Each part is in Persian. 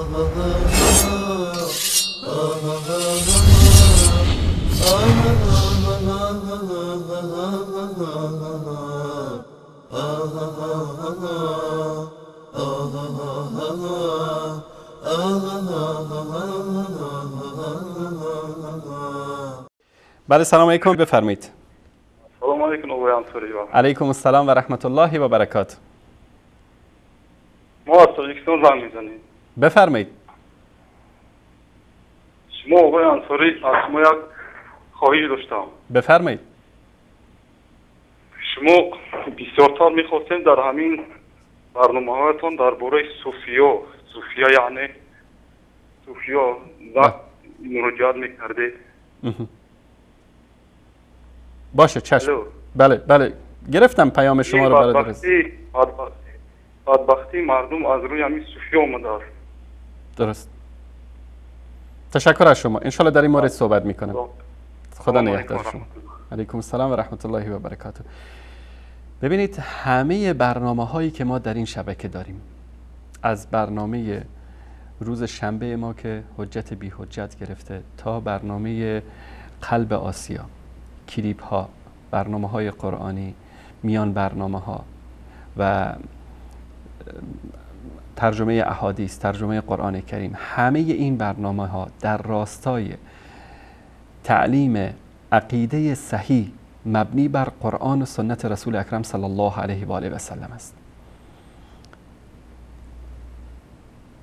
بله سلام علیکم، بفرمایید. سلام علیکم آقای انصاری. علیکم السلام و رحمت الله و برکاته. ما از تاجیکستان زنگ میزنیم. بفرمایید. شما آقای انصاری، از شما یک خواهش داشتم. بفرمایید. شما بسیارتر میخواستیم در همین برنامه هایتان درباره صوفیا یعنی صوفیا مراجعت میکردید. باشه چشم. بله گرفتم پیام شما رو برادر. بدبختی مردم از روی همین صوفیا آمده است. درست. تشکر از شما. انشالله در این مورد صحبت میکنم. خدا نگهدار شما. علیکم السلام و رحمت الله و برکاته. ببینید همه برنامه هایی که ما در این شبکه داریم، از برنامه روز شنبه ما که حجت بی حجت گرفته تا برنامه قلب آسیا، کلیپ ها، برنامه های قرآنی، میان برنامه ها و ترجمه احادیث، ترجمه قرآن کریم، همه این برنامه ها در راستای تعلیم عقیده صحیح مبنی بر قرآن و سنت رسول اکرم صلی الله علیه و آله و سلم است.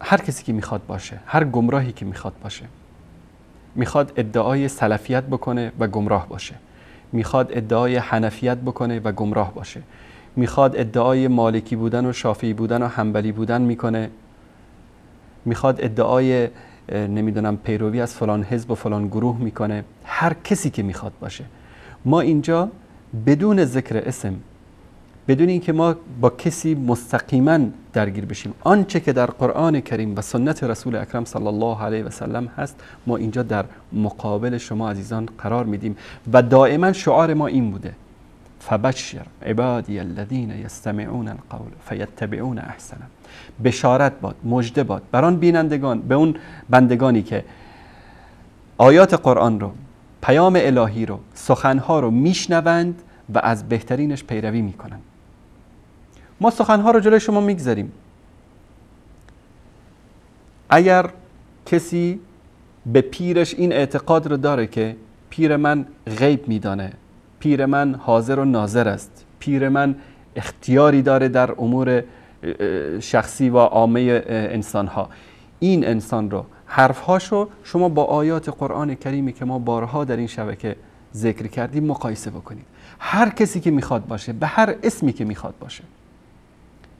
هر کسی که میخواد باشه، هر گمراهی که میخواد باشه، میخواد ادعای سلفیت بکنه و گمراه باشه، میخواد ادعای حنفیت بکنه و گمراه باشه، میخواد ادعای مالکی بودن و شافعی بودن و حنبلی بودن میکنه، میخواد ادعای نمیدونم پیروی از فلان حزب و فلان گروه میکنه، هر کسی که میخواد باشه. ما اینجا بدون ذکر اسم، بدون اینکه ما با کسی مستقیما درگیر بشیم، آنچه که در قرآن کریم و سنت رسول اکرم صلی الله علیه و سلم هست، ما اینجا در مقابل شما عزیزان قرار میدیم و دائما شعار ما این بوده: فبشر عبادی الذین یستمعون القول فیتبعون احسنه. بشارت باد، مژده باد بر آن بینندگان، به اون بندگانی که آیات قرآن رو، پیام الهی رو، سخنها رو میشنوند و از بهترینش پیروی میکنن. ما سخنها رو جلوی شما میگذاریم. اگر کسی به پیرش این اعتقاد رو داره که پیر من غیب میدانه، پیر من حاضر و ناظر است، پیر من اختیاری داره در امور شخصی و عامه انسانها، این انسان رو، حرفهاشو شما با آیات قرآن کریمی که ما بارها در این شبکه ذکر کردیم مقایسه بکنید. هر کسی که میخواد باشه، به هر اسمی که میخواد باشه،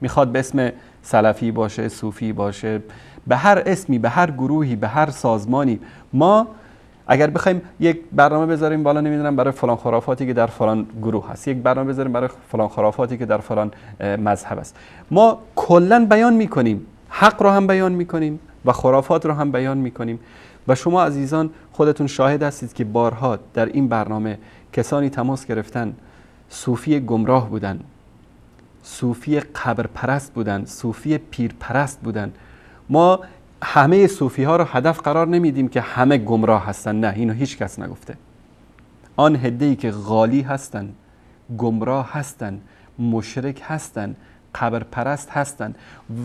میخواد به اسم سلفی باشه، صوفی باشه، به هر اسمی، به هر گروهی، به هر سازمانی، ما اگر بخوایم یک برنامه بذاریم بالا نمیدونم برای فلان خرافاتی که در فلان گروه هست، یک برنامه بذاریم برای فلان خرافاتی که در فلان مذهب است، ما کلا بیان میکنیم، حق رو هم بیان میکنیم و خرافات رو هم بیان میکنیم. و شما عزیزان خودتون شاهد هستید که بارها در این برنامه کسانی تماس گرفتن، صوفی گمراه بودن، صوفی قبر پرست بودن، صوفی پیر پرست بودن. ما همه صوفی ها رو هدف قرار نمیدیم که همه گمراه هستن، نه، اینو هیچ کس نگفته. آن هده‌ای که غالی هستن، گمراه هستن، مشرک هستن، قبر پرست هستن،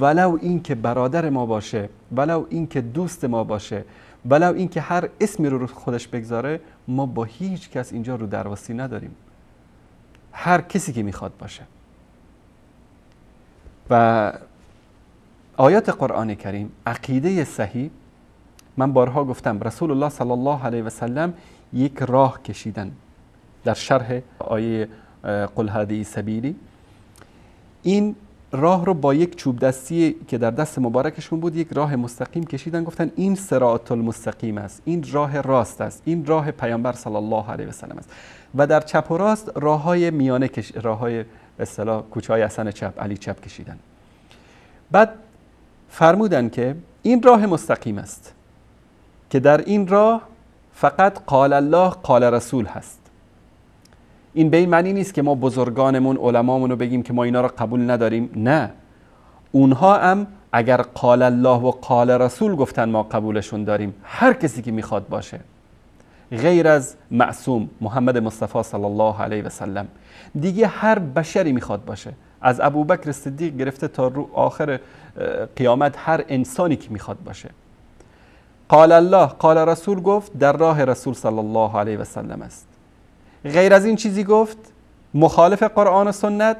ولو این که برادر ما باشه، ولو این که دوست ما باشه، ولو این که هر اسمی رو خودش بگذاره، ما با هیچ کس اینجا رو درواسی نداریم. هر کسی که میخواد باشه. و آیات قرآن کریم، عقیده صحیح، من بارها گفتم رسول الله صلی الله علیه و سلم یک راه کشیدن در شرح آیه قل هذه سبیلی. این راه رو با یک چوب دستی که در دست مبارکشون بود، یک راه مستقیم کشیدن، گفتن این صراط المستقیم است، این راه راست است، این راه پیامبر صلی الله علیه و سلم است. و در چپ و راست راههای میانه راههای به اصطلاح کوچه‌های حسن چپ، علی چپ کشیدن. بعد فرمودن که این راه مستقیم است که در این راه فقط قال الله قال رسول هست. این به این معنی نیست که ما بزرگانمون، علمامون رو بگیم که ما اینا رو قبول نداریم، نه، اونها هم اگر قال الله و قال رسول گفتن ما قبولشون داریم. هر کسی که میخواد باشه، غیر از معصوم محمد مصطفی صلی الله علیه و سلم. دیگه هر بشری میخواد باشه، از ابوبکر صدیق گرفته تا رو آخر قیامت، هر انسانی که میخواد باشه. قال الله قال رسول گفت، در راه رسول صلی الله علیه و سلم است. غیر از این چیزی گفت مخالف قرآن و سنت،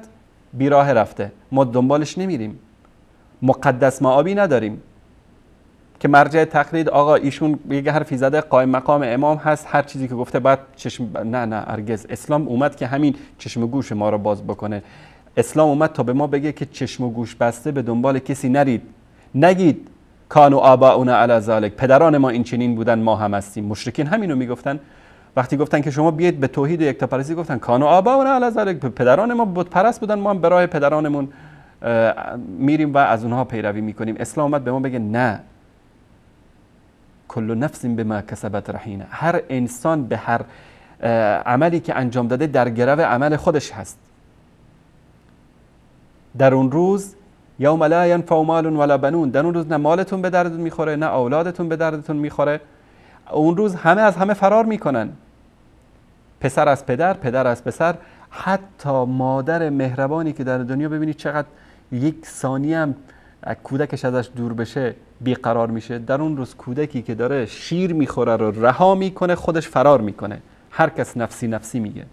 بیراه رفته، ما دنبالش نمیریم. مقدس معابی نداریم که مرجع تقلید آقا ایشون یه حرفی زده قائم مقام امام هست، هر چیزی که گفته بعد چشم نه هرگز. اسلام اومد که همین چشم و گوش ما رو باز بکنه. اسلام اومد تا به ما بگه که چشم و گوش بسته به دنبال کسی نرید. نگید کانوا آباؤنا علی ذلک، پدران ما این چنین بودن ما هم هستیم. مشرکین همینو میگفتن وقتی گفتن که شما بیاید به توحید و یکتاپرستی، گفتن کانوا آباؤنا علی ذلک، پدران ما بت پرست بودن، ما هم به راه پدرانمون میریم و از اونها پیروی میکنیم. اسلام اومد به ما بگه نه، کل نفس بما کسبت رهینه، هر انسان به هر عملی که انجام داده در گرو عمل خودش هست. در اون روز یوم لا ینفع مال ولا بنون، در اون روز نه مالتون به دردتون میخوره نه اولادتون به دردتون میخوره. اون روز همه از همه فرار میکنن، پسر از پدر، پدر از پسر، حتی مادر مهربانی که در دنیا ببینید چقدر یک ثانیه هم کودکش ازش دور بشه بیقرار میشه، در اون روز کودکی که داره شیر میخوره رو رها میکنه، خودش فرار میکنه. هر کس نفسی نفسی میگه.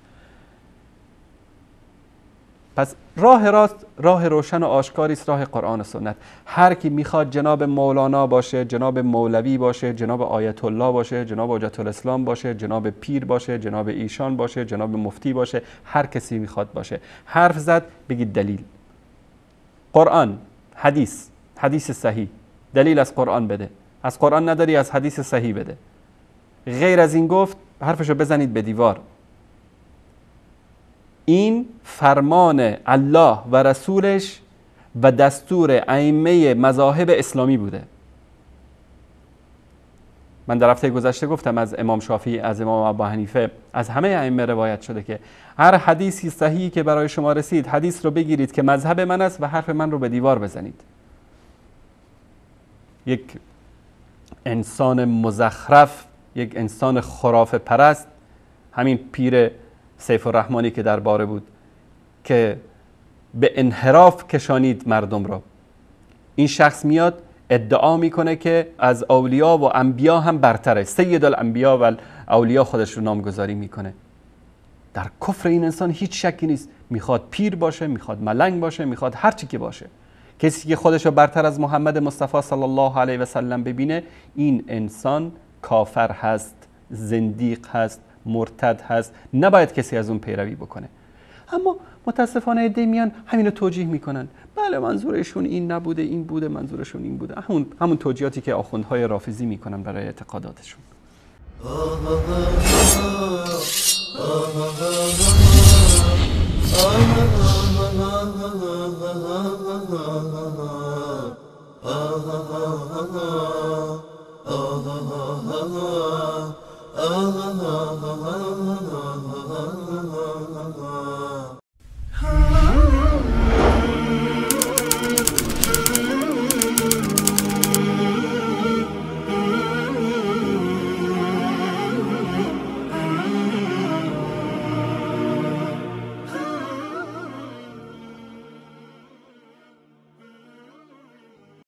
پس راه راست، راه روشن و آشکاری است، راه قرآن و سنت. هر کی میخواد جناب مولانا باشه، جناب مولوی باشه، جناب آیت الله باشه، جناب حجت الاسلام باشه، جناب پیر باشه، جناب ایشان باشه، جناب مفتی باشه، هر کسی میخواد باشه، حرف زد بگید دلیل. قرآن، حدیث صحیح، دلیل از قرآن بده. از قرآن نداری از حدیث صحیح بده. غیر از این گفت حرفشو بزنید به دیوار. این فرمان الله و رسولش و دستور ائمه مذاهب اسلامی بوده. من در هفته گذشته گفتم از امام شافعی، از امام ابو حنیفه، از همه ائمه روایت شده که هر حدیثی صحیحی که برای شما رسید، حدیث رو بگیرید که مذهب من است و حرف من رو به دیوار بزنید. یک انسان مزخرف، یک انسان خرافه پرست، همین پیر سیف الرحمانی که درباره بود که به انحراف کشانید مردم را، این شخص میاد ادعا میکنه که از اولیا و انبیا هم برتره، سید الانبیا و اولیا خودش رو نامگذاری میکنه. در کفر این انسان هیچ شکی نیست. میخواد پیر باشه، میخواد ملنگ باشه، میخواد هر چی که باشه. کسی که خودش رو برتر از محمد مصطفی صلی الله علیه و سلم ببینه، این انسان کافر هست، زندیق هست، مرتد هست، نباید کسی از اون پیروی بکنه. اما متاسفانه عده میان همینو توجیه میکنن. بله منظورشون این نبوده، این بوده، منظورشون این بوده. همون توجیهاتی که آخوندهای رافضی میکنن برای اعتقاداتشون.